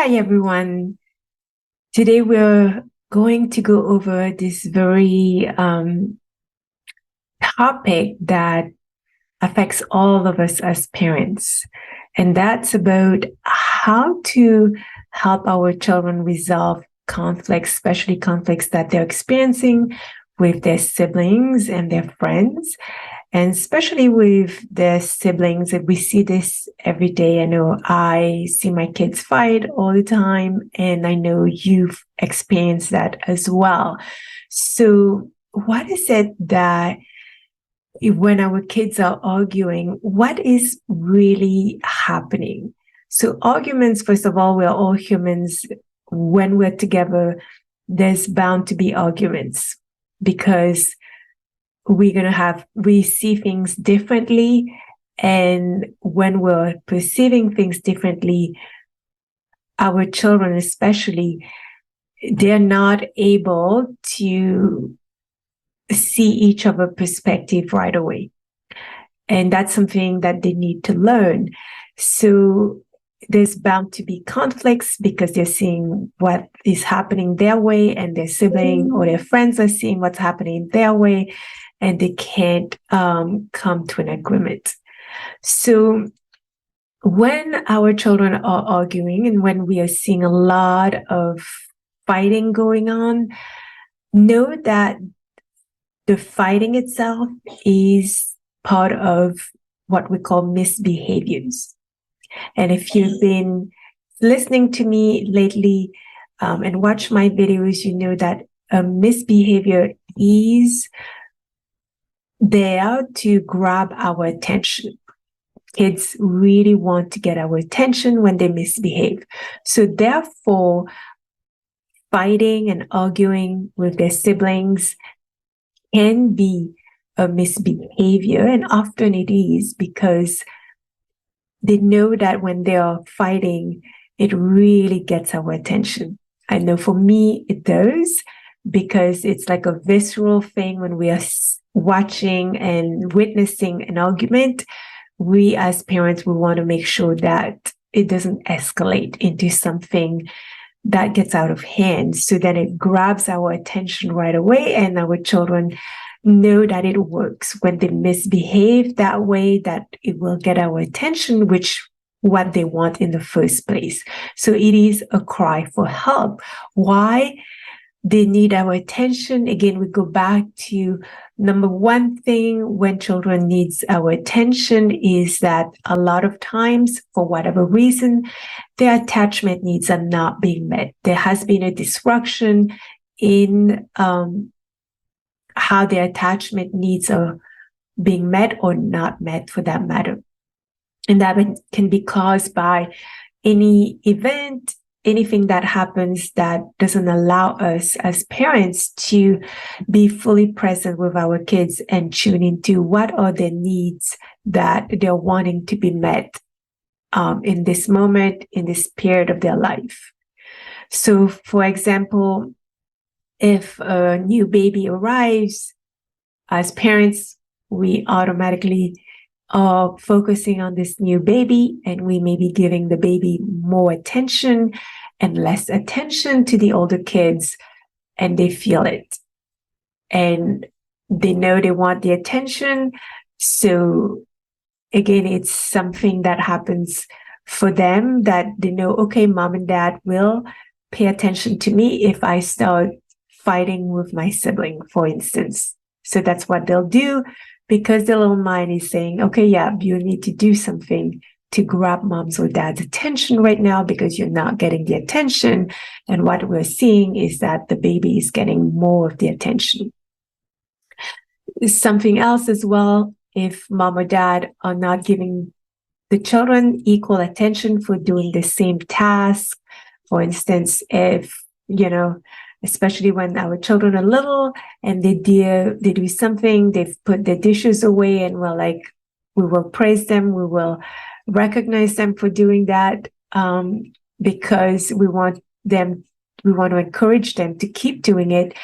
Hi, everyone. Today we're going to go over this very topic that affects all of us as parents. And that's about how to help our children resolve conflicts, especially conflicts that they're experiencing with their siblings and their friends. And especially with their siblings, we see this every day. I know I see my kids fight all the time, and I know you've experienced that as well. So, what is it that when our kids are arguing, what is really happening? So, arguments, first of all, we're all humans. When we're together, there's bound to be arguments because we see things differently. And when we're perceiving things differently, our children, especially, they're not able to see each other's perspective right away. And that's something that they need to learn. So there's bound to be conflicts because they're seeing what is happening their way, and their sibling or their friends are seeing what's happening their way, and they can't come to an agreement. So when our children are arguing and when we are seeing a lot of fighting going on, know that the fighting itself is part of what we call misbehaviors. And if you've been listening to me lately and watch my videos, you know that a misbehavior is there to grab our attention. Kids really want to get our attention when they misbehave. So therefore, fighting and arguing with their siblings can be a misbehavior, and often it is because they know that when they are fighting, it really gets our attention. I know for me, it does, because it's like a visceral thing when we are watching and witnessing an argument. We as parents, we want to make sure that it doesn't escalate into something that gets out of hand. So then it grabs our attention right away, and our children know that it works when they misbehave that way, that it will get our attention, which what they want in the first place. So it is a cry for help. Why? They need our attention. Again, we go back to number one thing when children needs our attention is that a lot of times, for whatever reason, their attachment needs are not being met. There has been a disruption in how their attachment needs are being met or not met, for that matter. And that can be caused by any event, anything that happens that doesn't allow us as parents to be fully present with our kids and tune into what are their needs that they're wanting to be met in this moment, in this period of their life. So, for example, if a new baby arrives, as parents, we automatically are focusing on this new baby, and we may be giving the baby more attention and less attention to the older kids, and they feel it. And they know they want the attention. So again, it's something that happens for them, that they know, okay, mom and dad will pay attention to me if I start fighting with my sibling, for instance. So that's what they'll do, because their little mind is saying, okay, yeah, you need to do something to grab mom's or dad's attention right now because you're not getting the attention. And what we're seeing is that the baby is getting more of the attention. Something else as well, if mom or dad are not giving the children equal attention for doing the same task, for instance, if, especially when our children are little and they do something, they've put their dishes away, and we will praise them, we will recognize them for doing that, because we want to encourage them to keep doing it.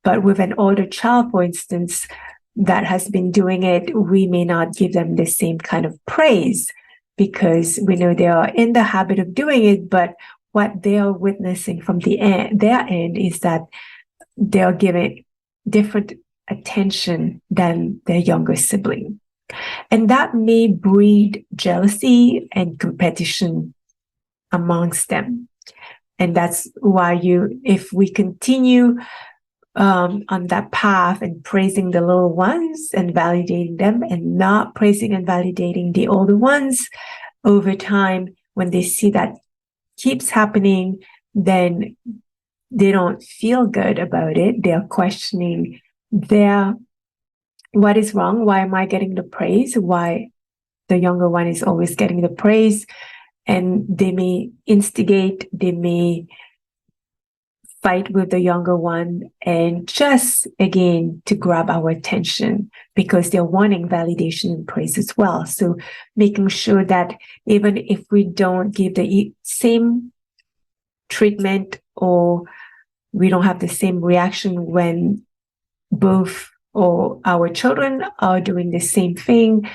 But with an older child, for instance, that has been doing it, we may not give them the same kind of praise because we know they are in the habit of doing it, but what they are witnessing from their end is that they're giving different attention than their younger sibling. And that may breed jealousy and competition amongst them. And that's why if we continue on that path and praising the little ones and validating them and not praising and validating the older ones, over time, when they see that keeps happening, then they don't feel good about it. They're questioning what is wrong? Why am I getting the praise? Why the younger one is always getting the praise? And they may instigate, they may fight with the younger one, and just again to grab our attention because they're wanting validation and praise as well. So making sure that even if we don't give the same treatment or we don't have the same reaction when both or our children are doing the same thing,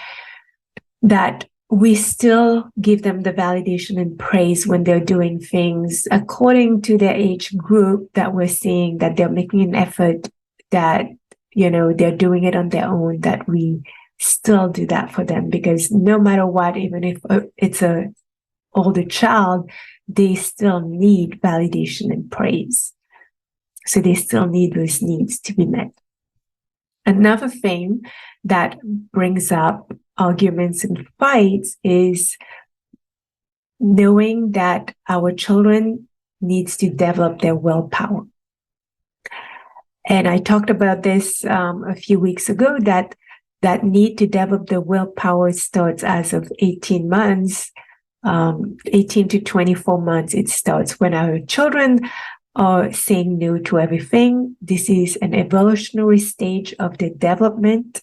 that we still give them the validation and praise when they're doing things according to their age group, that we're seeing that they're making an effort, that, they're doing it on their own, that we still do that for them. Because no matter what, even if it's a older child, they still need validation and praise. So they still need those needs to be met. Another thing that brings up arguments and fights is knowing that our children needs to develop their willpower. And I talked about this a few weeks ago, that need to develop the willpower starts as of 18 months, 18 to 24 months. It starts when our children are saying no to everything. This is an evolutionary stage of the development.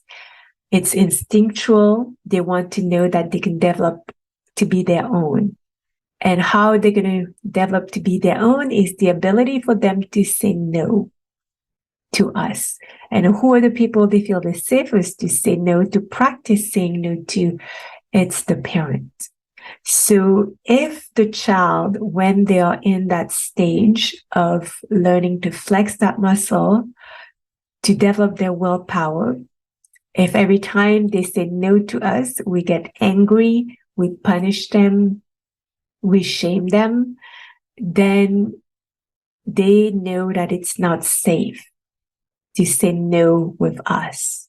It's instinctual. They want to know that they can develop to be their own. And how they're going to develop to be their own is the ability for them to say no to us. And who are the people they feel the safest to say no to, practice saying no to? It's the parent. So if the child, when they are in that stage of learning to flex that muscle, to develop their willpower, if every time they say no to us, we get angry, we punish them, we shame them, then they know that it's not safe to say no with us.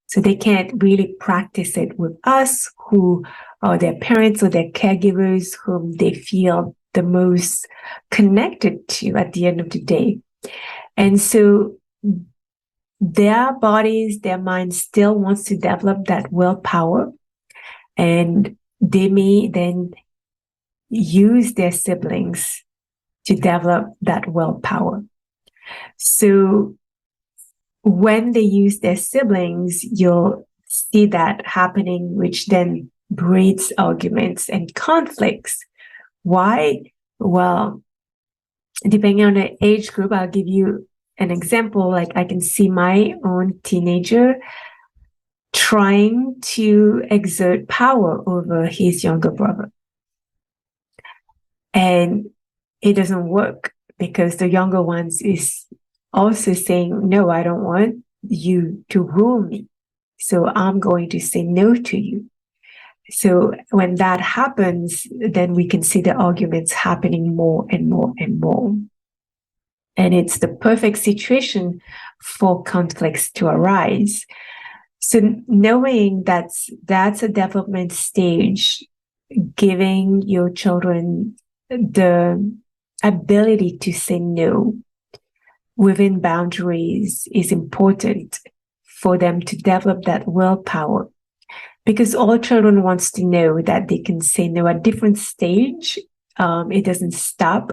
So they can't really practice it with us, who are their parents or their caregivers, whom they feel the most connected to at the end of the day. And so their bodies, their minds still wants to develop that willpower, and they may then use their siblings to develop that willpower. So when they use their siblings, you'll see that happening, which then breeds arguments and conflicts. Why? Well, depending on the age group, I'll give you an example. Like, I can see my own teenager trying to exert power over his younger brother. And it doesn't work because the younger ones is also saying, no, I don't want you to rule me. So I'm going to say no to you. So when that happens, then we can see the arguments happening more and more and more. And it's the perfect situation for conflicts to arise. So knowing that's a development stage, giving your children the ability to say no within boundaries is important for them to develop that willpower. Because all children wants to know that they can say no at different stage. It doesn't stop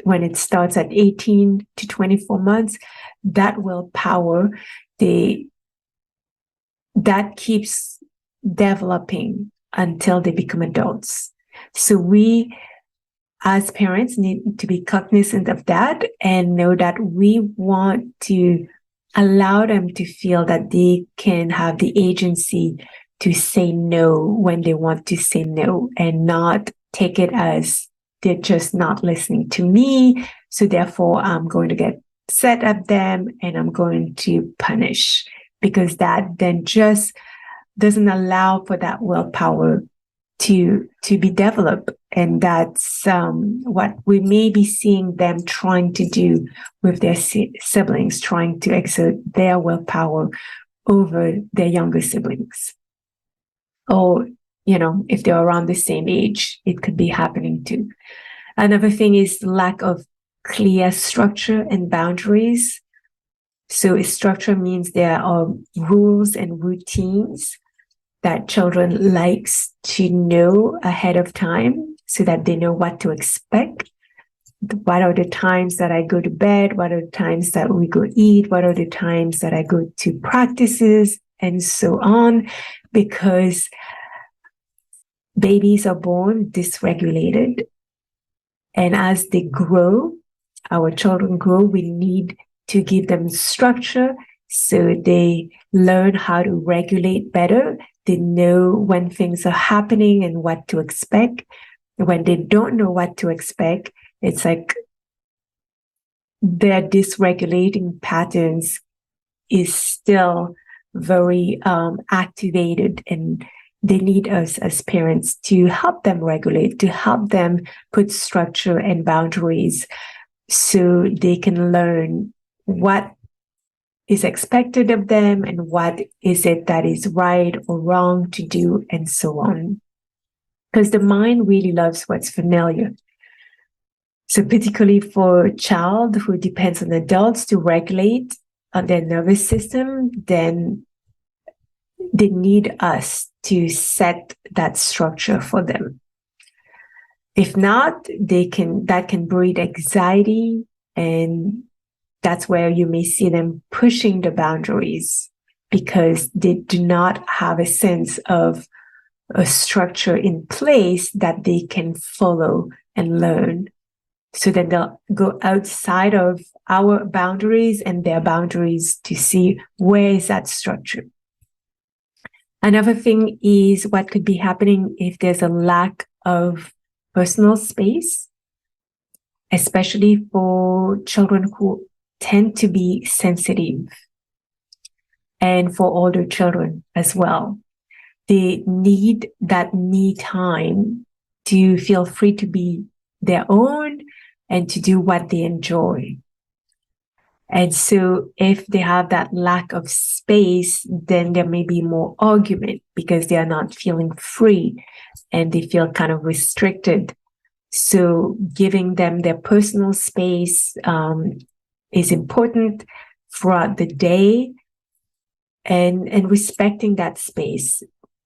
when it starts at 18 to 24 months. That willpower, that keeps developing until they become adults. So we, as parents, need to be cognizant of that and know that we want to allow them to feel that they can have the agency to say no when they want to say no, and not take it as they're just not listening to me. So therefore, I'm going to get upset at them and I'm going to punish, because that then just doesn't allow for that willpower to be developed. And that's what we may be seeing them trying to do with their siblings, trying to exert their willpower over their younger siblings. Or, if they're around the same age, it could be happening too. Another thing is lack of clear structure and boundaries. So structure means there are rules and routines that children likes to know ahead of time so that they know what to expect. What are the times that I go to bed? What are the times that we go eat? What are the times that I go to practices? And so on, because babies are born dysregulated. And as they grow, our children grow, we need to give them structure so they learn how to regulate better. They know when things are happening and what to expect. When they don't know what to expect, it's like their dysregulating patterns is still very activated, and they need us as parents to help them regulate, to help them put structure and boundaries so they can learn what is expected of them and what is it that is right or wrong to do, and so on. Because the mind really loves what's familiar. So particularly for a child who depends on adults to regulate on their nervous system, then they need us to set that structure for them. If not, that can breed anxiety, and that's where you may see them pushing the boundaries because they do not have a sense of a structure in place that they can follow and learn. So then they'll go outside of our boundaries and their boundaries to see where is that structure. Another thing is what could be happening if there's a lack of personal space, especially for children who tend to be sensitive, and for older children as well. They need that me time to feel free to be their own and to do what they enjoy. And so if they have that lack of space, then there may be more argument because they are not feeling free and they feel kind of restricted. So giving them their personal space is important throughout the day, and respecting that space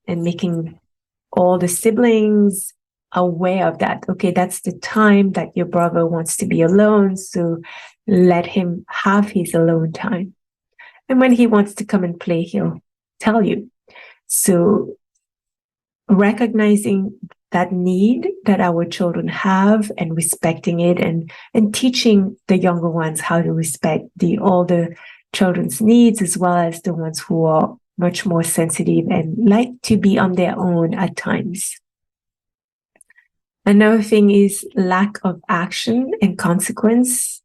and making all the siblings aware of that. Okay, that's the time that your brother wants to be alone, so let him have his alone time. And when he wants to come and play, he'll tell you. So recognizing that need that our children have and respecting it, and teaching the younger ones how to respect the older children's needs, as well as the ones who are much more sensitive and like to be on their own at times. Another thing is lack of action and consequence.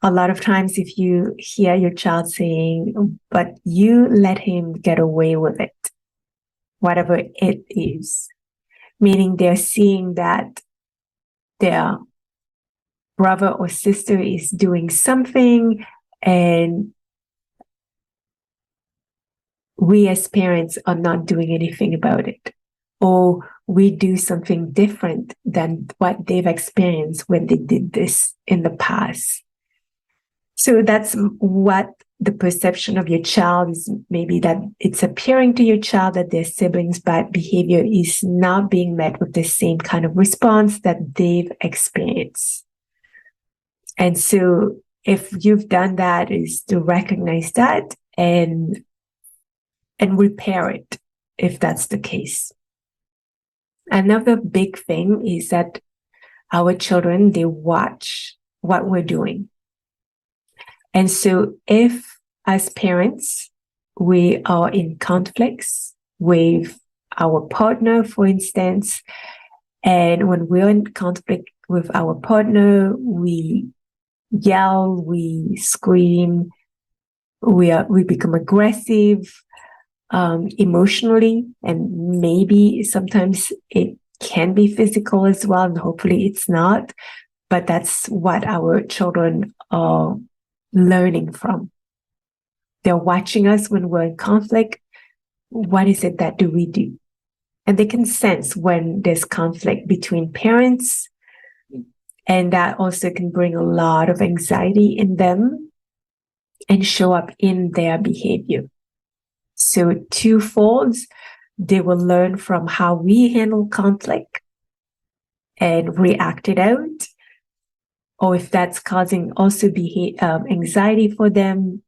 A lot of times if you hear your child saying, but you let him get away with it, whatever it is, meaning they're seeing that their brother or sister is doing something and we as parents are not doing anything about it, or we do something different than what they've experienced when they did this in the past. So that's what the perception of your child is, maybe that it's appearing to your child that their siblings' bad behavior is not being met with the same kind of response that they've experienced. And so if you've done that, is to recognize that and repair it if that's the case. Another big thing is that our children, they watch what we're doing. And so if as parents, we are in conflicts with our partner, for instance, and when we're in conflict with our partner, we yell, we scream, we become aggressive emotionally, and maybe sometimes it can be physical as well, and hopefully it's not, but that's what our children are learning from. They're watching us when we're in conflict. What is it that do we do? And they can sense when there's conflict between parents, and that also can bring a lot of anxiety in them and show up in their behavior. So twofold, they will learn from how we handle conflict and react it out, or if that's causing also anxiety for them,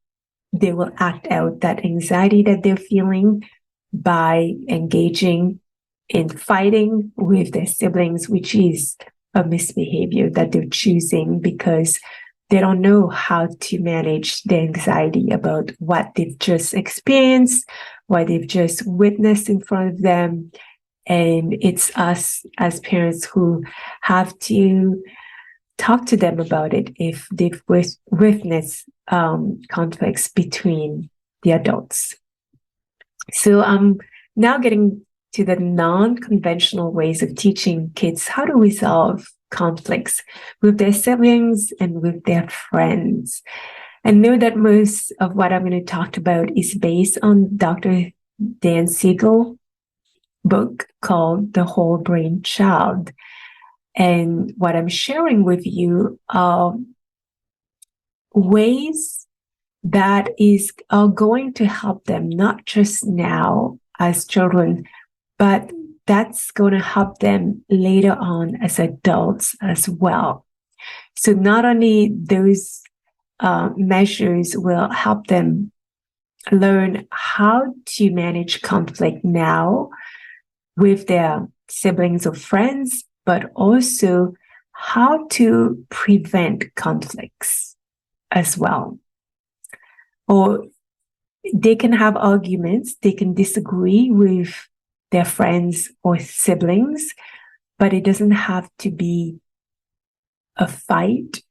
they will act out that anxiety that they're feeling by engaging in fighting with their siblings, which is a misbehavior that they're choosing because they don't know how to manage the anxiety about what they've just experienced, what they've just witnessed in front of them. And it's us as parents who have to talk to them about it if they've witnessed conflicts between the adults. So I'm now getting to the non-conventional ways of teaching kids how to resolve conflicts with their siblings and with their friends. And know that most of what I'm going to talk about is based on Dr. Dan Siegel book called The Whole Brain Child. And what I'm sharing with you are ways that are going to help them, not just now as children, but that's going to help them later on as adults as well. So not only those measures will help them learn how to manage conflict now with their siblings or friends, but also how to prevent conflicts as well. Or they can have arguments, they can disagree with their friends or siblings, but it doesn't have to be a fight.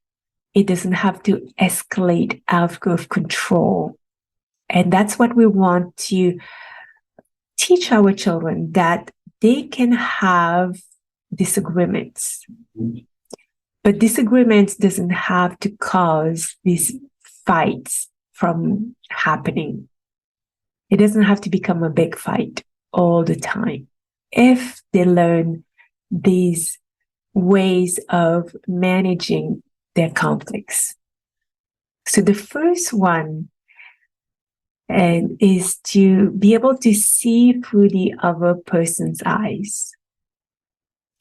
It doesn't have to escalate out of control. And that's what we want to teach our children, that they can have disagreements. But disagreements doesn't have to cause these fights from happening. It doesn't have to become a big fight all the time. If they learn these ways of managing their conflicts. So the first one is to be able to see through the other person's eyes,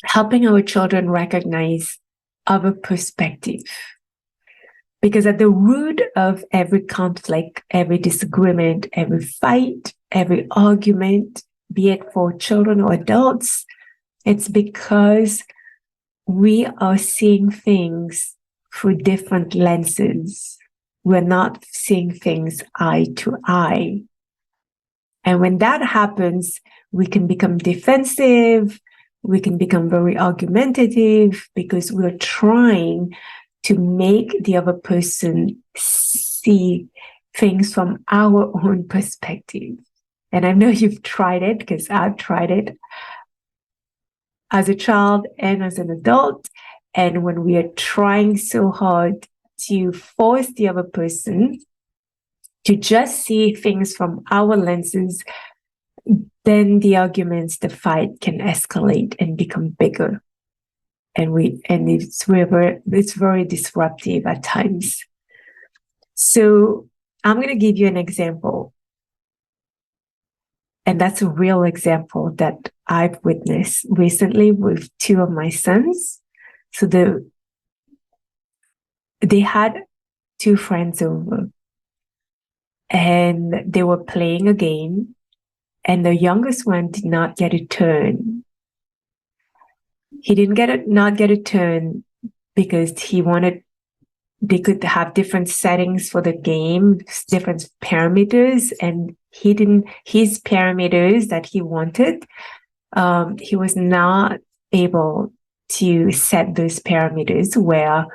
helping our children recognize other perspective. Because at the root of every conflict, every disagreement, every fight, every argument, be it for children or adults, it's because we are seeing things through different lenses. We're not seeing things eye to eye. And when that happens, we can become defensive, we can become very argumentative because we're trying to make the other person see things from our own perspective. And I know you've tried it because I've tried it as a child and as an adult. And when we are trying so hard to force the other person to just see things from our lenses, then the arguments, the fight can escalate and become bigger. And it's very disruptive at times. So I'm going to give you an example. And that's a real example that I've witnessed recently with two of my sons. So they had two friends over and they were playing a game, and the youngest one did not get a turn. He didn't not get a turn because they could have different settings for the game, different parameters, and his parameters that he wanted, he was not able to set those parameters where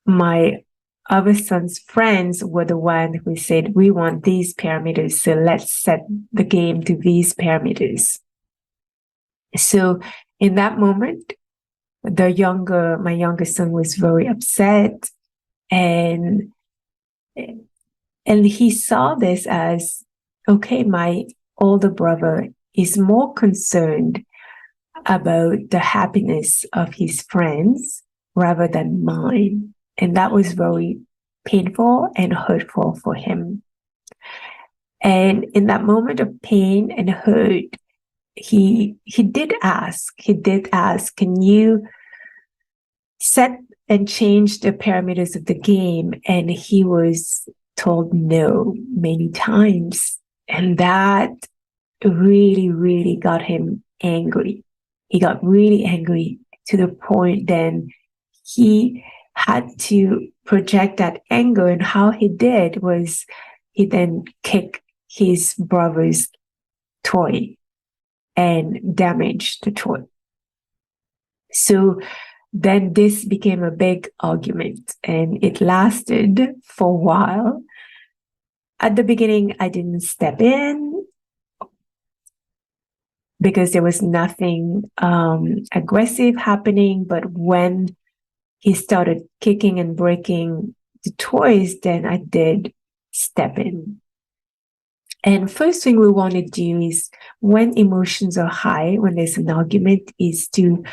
my other son's friends were the one who said, we want these parameters, so let's set the game to these parameters. So in that moment, my younger son was very upset, and he saw this as, okay, my older brother is more concerned about the happiness of his friends rather than mine. And that was very painful and hurtful for him. And in that moment of pain and hurt, he did ask, can you set and change the parameters of the game? And he was told no many times. And that really, really got him angry. He got really angry to the point then he had to project that anger. And how he did was he then kicked his brother's toy and damaged the toy. So then this became a big argument, and it lasted for a while. At the beginning, I didn't step in because there was nothing aggressive happening. But when he started kicking and breaking the toys, then I did step in. And first thing we want to do is, when emotions are high, when there's an argument, is to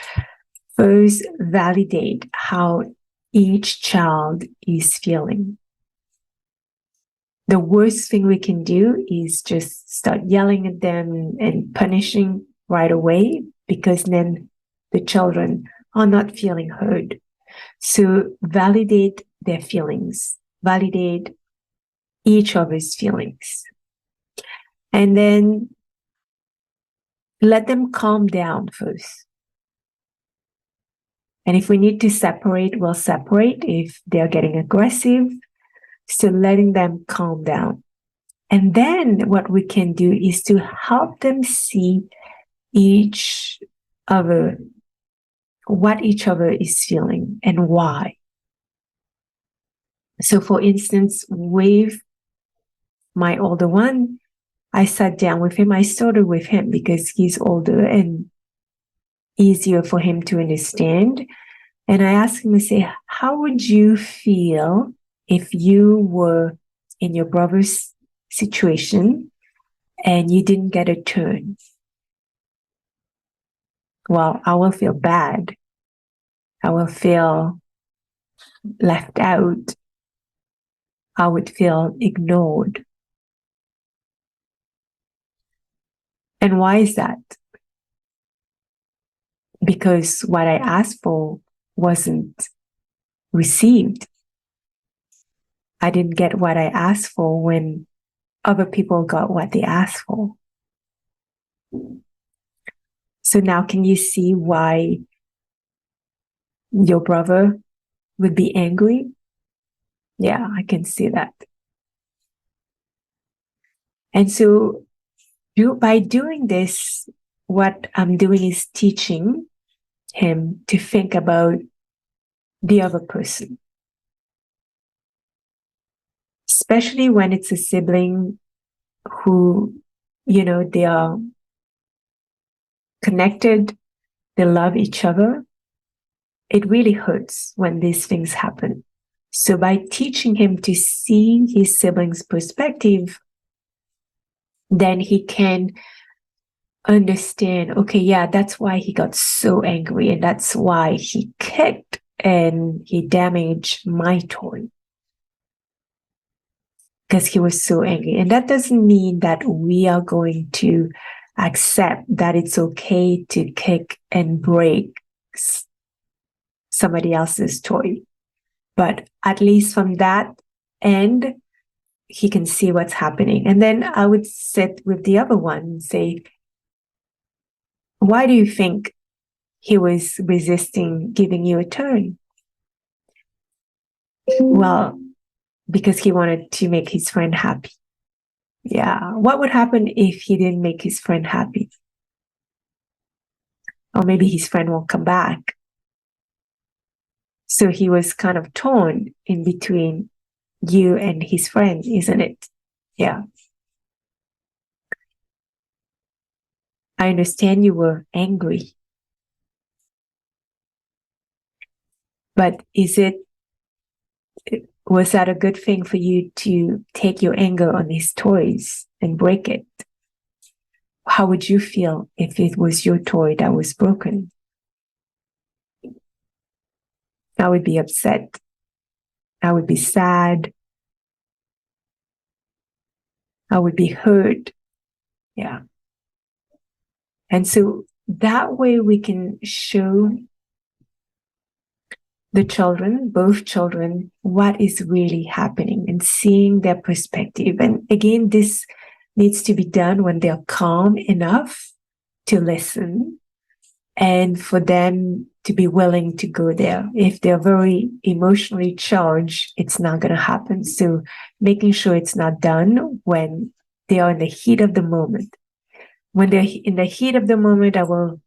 first validate how each child is feeling. The worst thing we can do is just start yelling at them and punishing right away, because then the children are not feeling heard. So validate their feelings, validate each other's feelings, and then let them calm down first. And if we need to separate, we'll separate if they're getting aggressive. So letting them calm down. And then what we can do is to help them see each other, what each other is feeling and why. So for instance, with my older one, I sat down with him. I started with him because he's older and easier for him to understand. And I asked him to say, how would you feel if you were in your brother's situation and you didn't get a turn? Well, I will feel bad. I will feel left out. I would feel ignored. And why is that? Because what I asked for wasn't received. I didn't get what I asked for when other people got what they asked for. So now can you see why your brother would be angry? Yeah, I can see that. And so by doing this, what I'm doing is teaching him to think about the other person. Especially when it's a sibling who, they are connected, they love each other. It really hurts when these things happen. So by teaching him to see his sibling's perspective, then he can understand, okay, yeah, that's why he got so angry, and that's why he kicked and he damaged my toy, because he was so angry. And that doesn't mean that we are going to accept that it's okay to kick and break somebody else's toy. But at least from that end, he can see what's happening. And then I would sit with the other one and say, why do you think he was resisting giving you a turn? Well, because he wanted to make his friend happy. Yeah. What would happen if he didn't make his friend happy? or maybe his friend won't come back. So he was kind of torn in between you and his friend, isn't it? Yeah. I understand you were angry. But was that a good thing for you to take your anger on his toys and break it? How would you feel if it was your toy that was broken? I would be upset. I would be sad. I would be hurt. Yeah. And so that way we can show the children, both children, what is really happening and seeing their perspective. And again, this needs to be done when they're calm enough to listen and for them to be willing to go there. If they're very emotionally charged, it's not going to happen. So making sure it's not done when they are in the heat of the moment. When they're in the heat of the moment, I will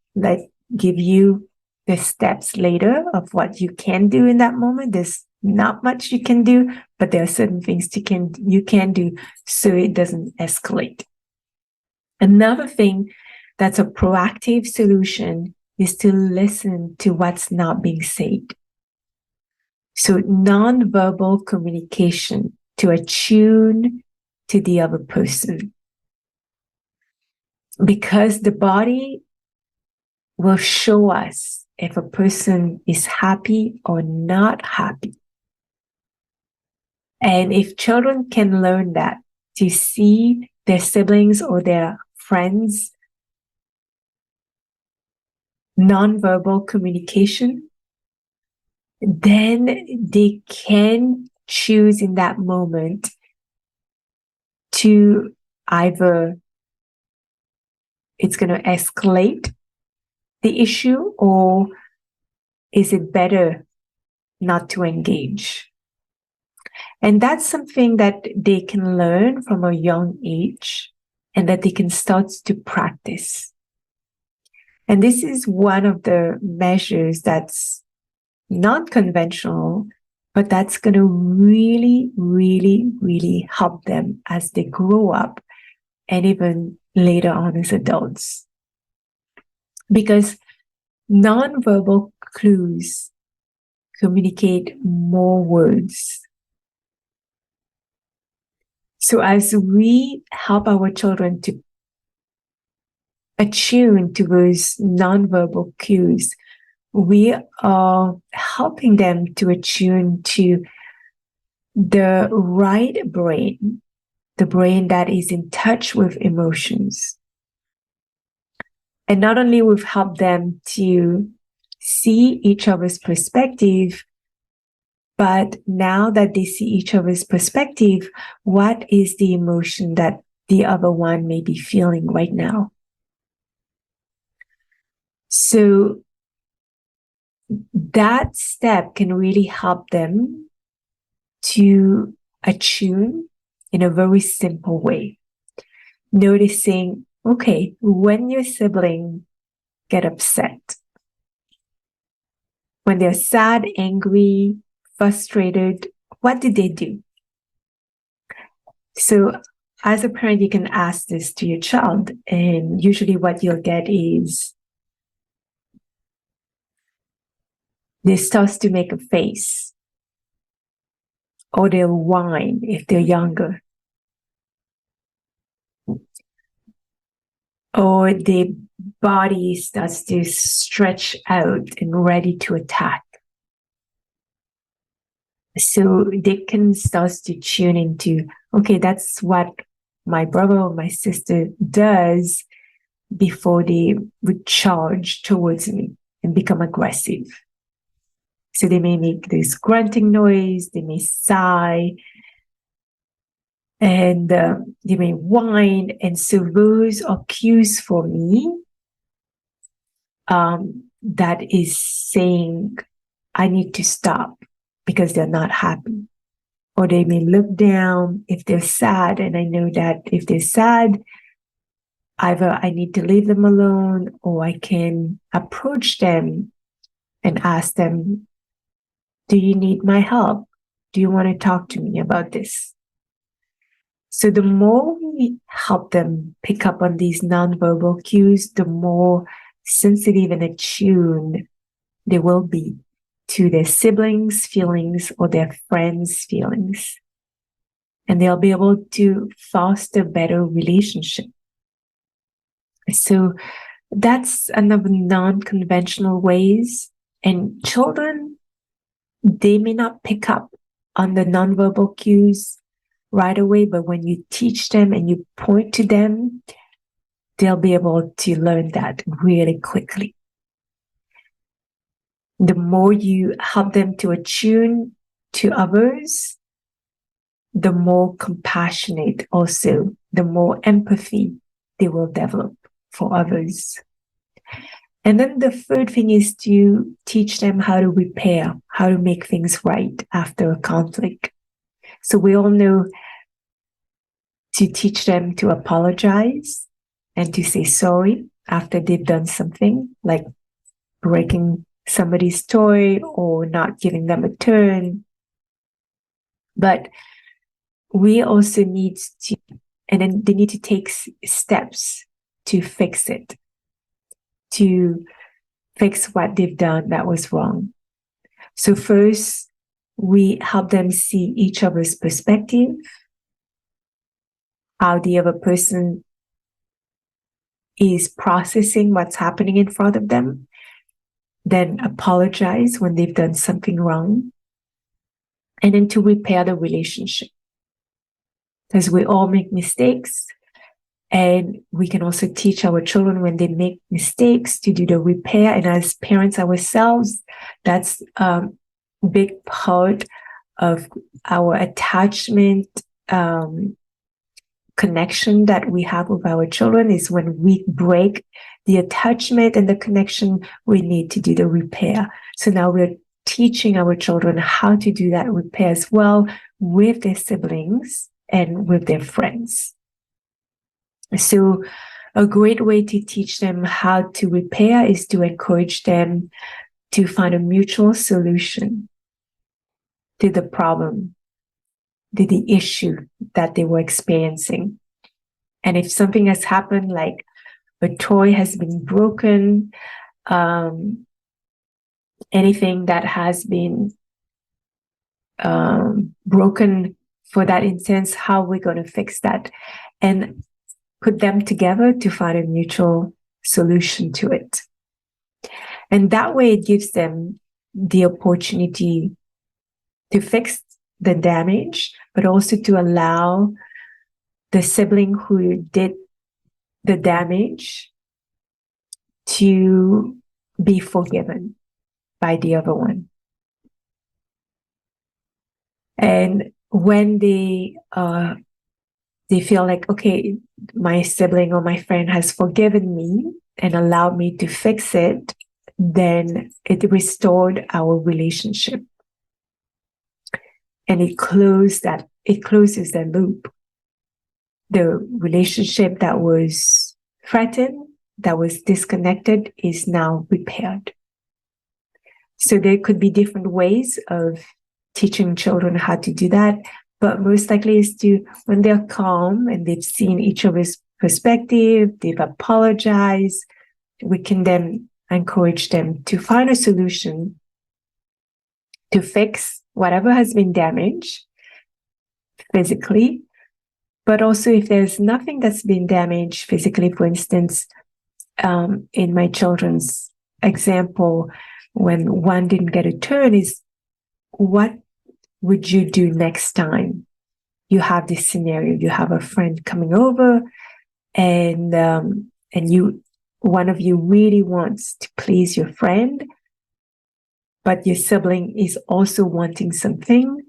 give you the steps later of what you can do in that moment. There's not much you can do, but there are certain things you can do so it doesn't escalate. Another thing that's a proactive solution is to listen to what's not being said. So nonverbal communication to attune to the other person. Because the body will show us if a person is happy or not happy. And if children can learn that, to see their siblings or their friends' nonverbal communication, then they can choose in that moment to either it's going to escalate the issue, or is it better not to engage? And that's something that they can learn from a young age and that they can start to practice. And this is one of the measures that's not conventional, but that's going to really, really, really help them as they grow up and even later on as adults. Because nonverbal clues communicate more words. So as we help our children to attune to those nonverbal cues, we are helping them to attune to the right brain, the brain that is in touch with emotions. And not only we've helped them to see each other's perspective, but now that they see each other's perspective, what is the emotion that the other one may be feeling right now? So that step can really help them to attune in a very simple way. Noticing, okay, when your sibling get upset, when they're sad, angry, frustrated, what did they do? So as a parent, you can ask this to your child, and usually what you'll get is they start to make a face, or they'll whine if they're younger, or the body starts to stretch out and ready to attack. So they can start to tune into, okay, that's what my brother or my sister does before they would charge towards me and become aggressive. So they may make this grunting noise, they may sigh, and they may whine. And so those are cues for me that is saying, I need to stop because they're not happy. Or they may look down if they're sad. And I know that if they're sad, either I need to leave them alone, or I can approach them and ask them, do you need my help? Do you want to talk to me about this? So the more we help them pick up on these nonverbal cues, the more sensitive and attuned they will be to their siblings' feelings or their friends' feelings. And they'll be able to foster better relationship. So that's another non-conventional ways. And children, they may not pick up on the nonverbal cues right away, but when you teach them and you point to them, they'll be able to learn that really quickly. The more you help them to attune to others, the more compassionate also, the more empathy they will develop for others. And then the third thing is to teach them how to repair, how to make things right after a conflict. So we all know to teach them to apologize and to say sorry after they've done something, like breaking somebody's toy or not giving them a turn. But we also need to, and then they need to take steps to fix it, to fix what they've done that was wrong. So first, we help them see each other's perspective, how the other person is processing what's happening in front of them, then apologize when they've done something wrong, and then to repair the relationship. Because we all make mistakes, and we can also teach our children when they make mistakes to do the repair. And as parents ourselves, that's a big part of our attachment connection that we have with our children, is when we break the attachment and the connection, we need to do the repair. So now we're teaching our children how to do that repair as well with their siblings and with their friends. So a great way to teach them how to repair is to encourage them to find a mutual solution to the problem, to the issue that they were experiencing. And if something has happened, like a toy has been broken, anything that has been broken for that instance, how we're going to fix that, and put them together to find a mutual solution to it. And that way it gives them the opportunity to fix the damage, but also to allow the sibling who did the damage to be forgiven by the other one. And when they feel like, okay, my sibling or my friend has forgiven me and allowed me to fix it, then it restored our relationship. And it closes the loop. The relationship that was threatened, that was disconnected, is now repaired. So there could be different ways of teaching children how to do that, but most likely is to, when they're calm and they've seen each other's perspective, they've apologized, we can then encourage them to find a solution to fix whatever has been damaged physically. But also, if there's nothing that's been damaged physically, for instance, in my children's example, when one didn't get a turn, is what would you do next time you have this scenario? You have a friend coming over, and one of you really wants to please your friend, but your sibling is also wanting something.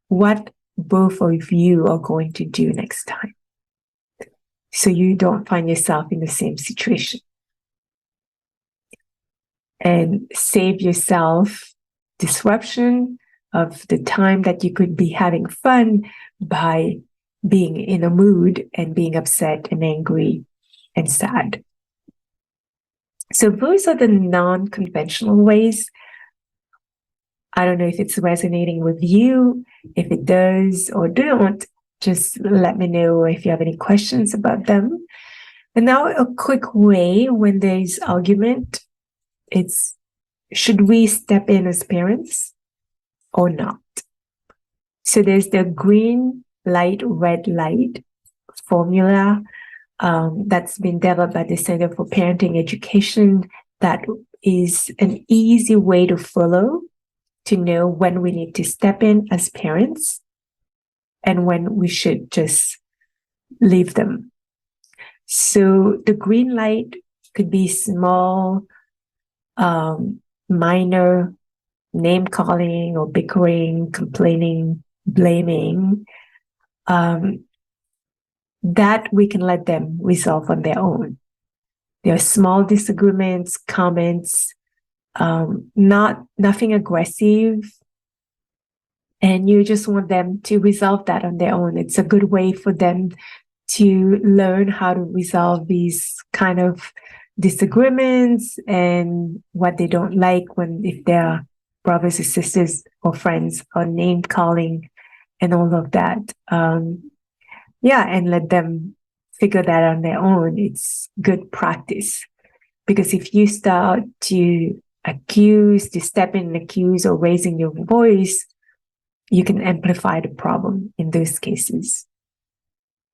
What both of you are going to do next time, so you don't find yourself in the same situation, and save yourself disruption of the time that you could be having fun by being in a mood and being upset and angry and sad. So those are the non-conventional ways. I don't know if it's resonating with you. If it does or don't, just let me know if you have any questions about them. And now a quick way when there's argument, it's should we step in as parents or not? So there's the green light, red light formula that's been developed by the Center for Parenting Education. That is an easy way to follow to know when we need to step in as parents and when we should just leave them. So the green light could be small, minor name calling or bickering, complaining, blaming, that we can let them resolve on their own. There are small disagreements, comments, nothing aggressive, and you just want them to resolve that on their own. It's a good way for them to learn how to resolve these kind of disagreements and what they don't like if their brothers or sisters or friends are name calling and all of that. And let them figure that on their own. It's good practice, because if you start to step in and accuse or raising your voice, you can amplify the problem in those cases.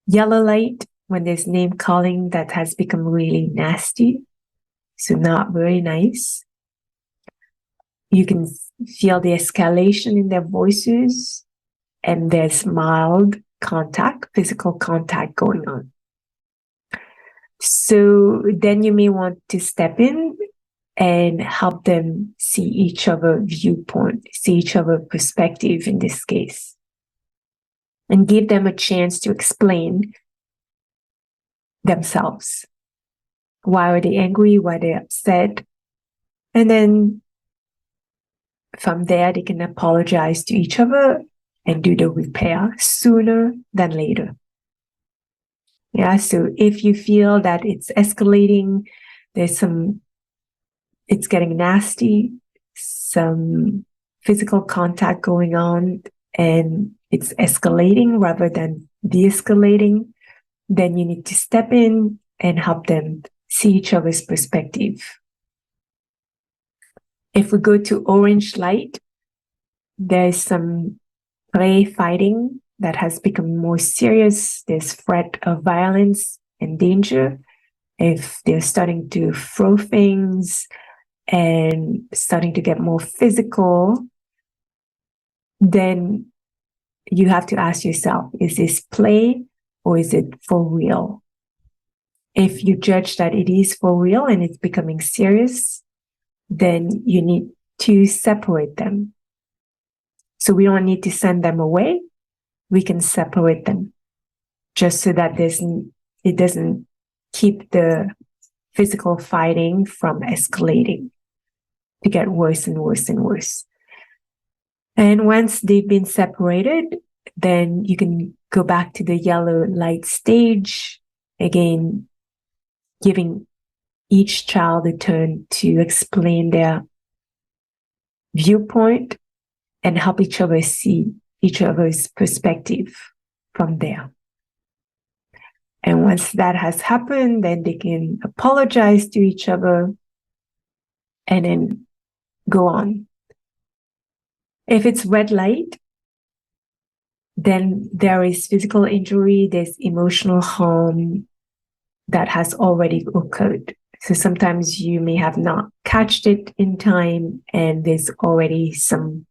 Yellow light, when there's name calling that has become really nasty, so not very nice. You can feel the escalation in their voices, and there's mild contact, physical contact going on. So then you may want to step in and help them see each other's viewpoint, see each other's perspective in this case, and give them a chance to explain themselves. Why are they angry? Why are they upset? And then from there, they can apologize to each other and do the repair sooner than later. Yeah, so if you feel that it's escalating, it's getting nasty, some physical contact going on, and it's escalating rather than de-escalating, then you need to step in and help them see each other's perspective. If we go to orange light, there's some play fighting that has become more serious. There's threat of violence and danger. If they're starting to throw things and starting to get more physical, then you have to ask yourself, is this play or is it for real? If you judge that it is for real and it's becoming serious, then you need to separate them. So we don't need to send them away. We can separate them just so that it doesn't keep the physical fighting from escalating to get worse and worse and worse. And once they've been separated, then you can go back to the yellow light stage, again, giving each child a turn to explain their viewpoint and help each other see each other's perspective from there. And once that has happened, then they can apologize to each other and then go on. If it's red light, then there is physical injury, there's emotional harm that has already occurred. So sometimes you may have not catched it in time, and there's already some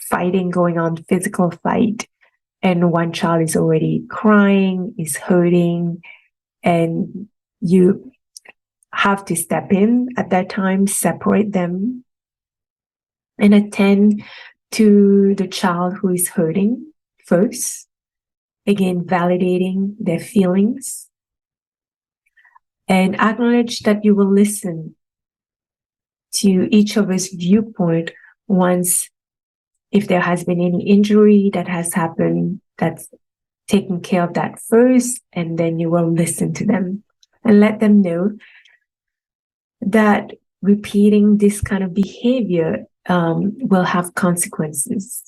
fighting going on, physical fight, and one child is already crying, is hurting, and you have to step in at that time, separate them, and attend to the child who is hurting first. Again, validating their feelings, and acknowledge that you will listen to each other's viewpoint once, if there has been any injury that has happened, that's taking care of that first, and then you will listen to them and let them know that repeating this kind of behavior will have consequences,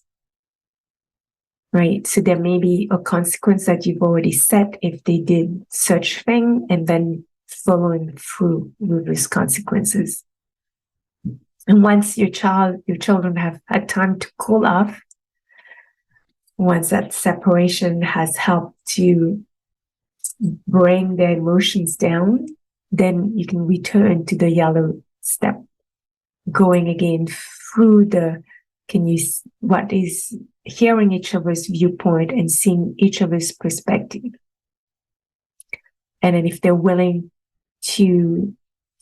right? So there may be a consequence that you've already set if they did such thing, and then following through with those consequences. And once your children have had time to cool off, once that separation has helped to bring their emotions down, then you can return to the yellow step, going again through what is hearing each other's viewpoint and seeing each other's perspective. And then if they're willing to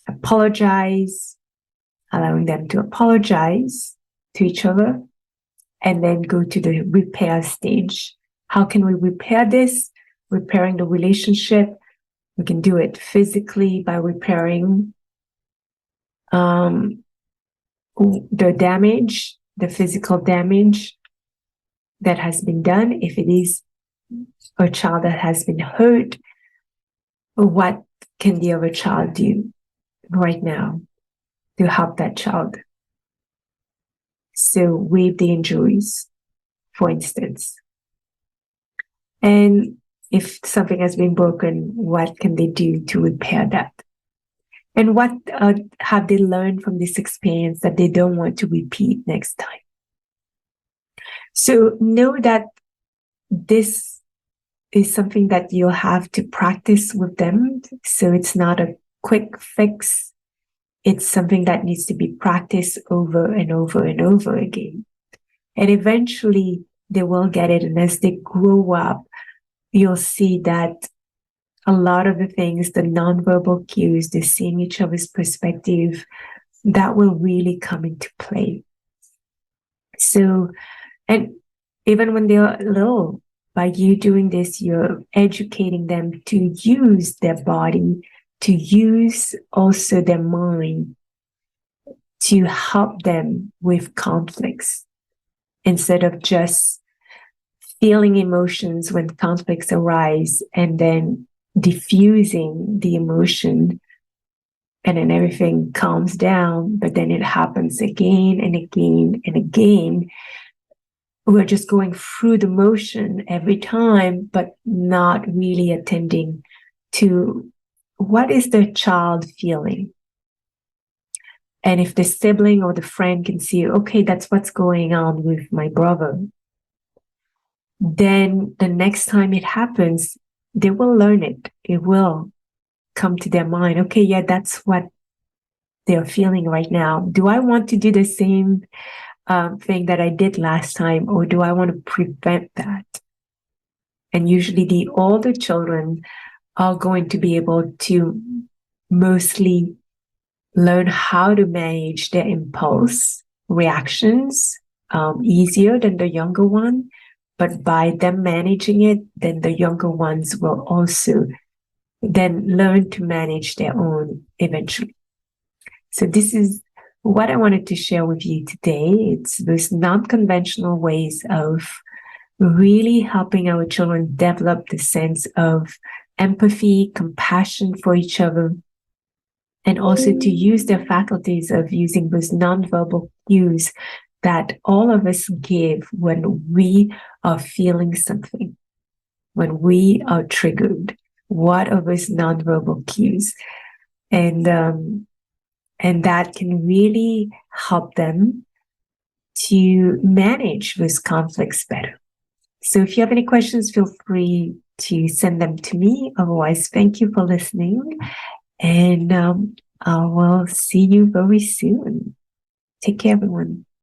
apologize, allowing them to apologize to each other, and then go to the repair stage. How can we repair this? Repairing the relationship. We can do it physically by repairing the damage, the physical damage that has been done. If it is a child that has been hurt, what can the other child do right now to help that child? So waive the injuries, for instance. And if something has been broken, what can they do to repair that? And what have they learned from this experience that they don't want to repeat next time? So know that this is something that you'll have to practice with them. So it's not a quick fix. It's something that needs to be practiced over and over and over again. And eventually they will get it. And as they grow up, you'll see that a lot of the things, the nonverbal cues, the seeing each other's perspective, that will really come into play. So, and even when they're little, by you doing this, you're educating them to use their body, to use also their mind to help them with conflicts, instead of just feeling emotions when conflicts arise and then diffusing the emotion, and then everything calms down, but then it happens again and again and again. We're just going through the motion every time, but not really attending to what is the child feeling. And if the sibling or the friend can see, okay, that's what's going on with my brother, then the next time it happens, they will learn it. It will come to their mind. Okay, yeah, that's what they're feeling right now. Do I want to do the same thing that I did last time, or do I want to prevent that? And usually the older children are going to be able to mostly learn how to manage their impulse reactions easier than the younger one. But by them managing it, then the younger ones will also then learn to manage their own eventually. So this is what I wanted to share with you today. It's those non-conventional ways of really helping our children develop the sense of empathy, compassion for each other, and also to use their faculties of using those nonverbal cues that all of us give when we are feeling something, when we are triggered. What are those nonverbal cues? And that can really help them to manage those conflicts better. So if you have any questions, feel free to send them to me. Otherwise, thank you for listening. And I will see you very soon. Take care, everyone.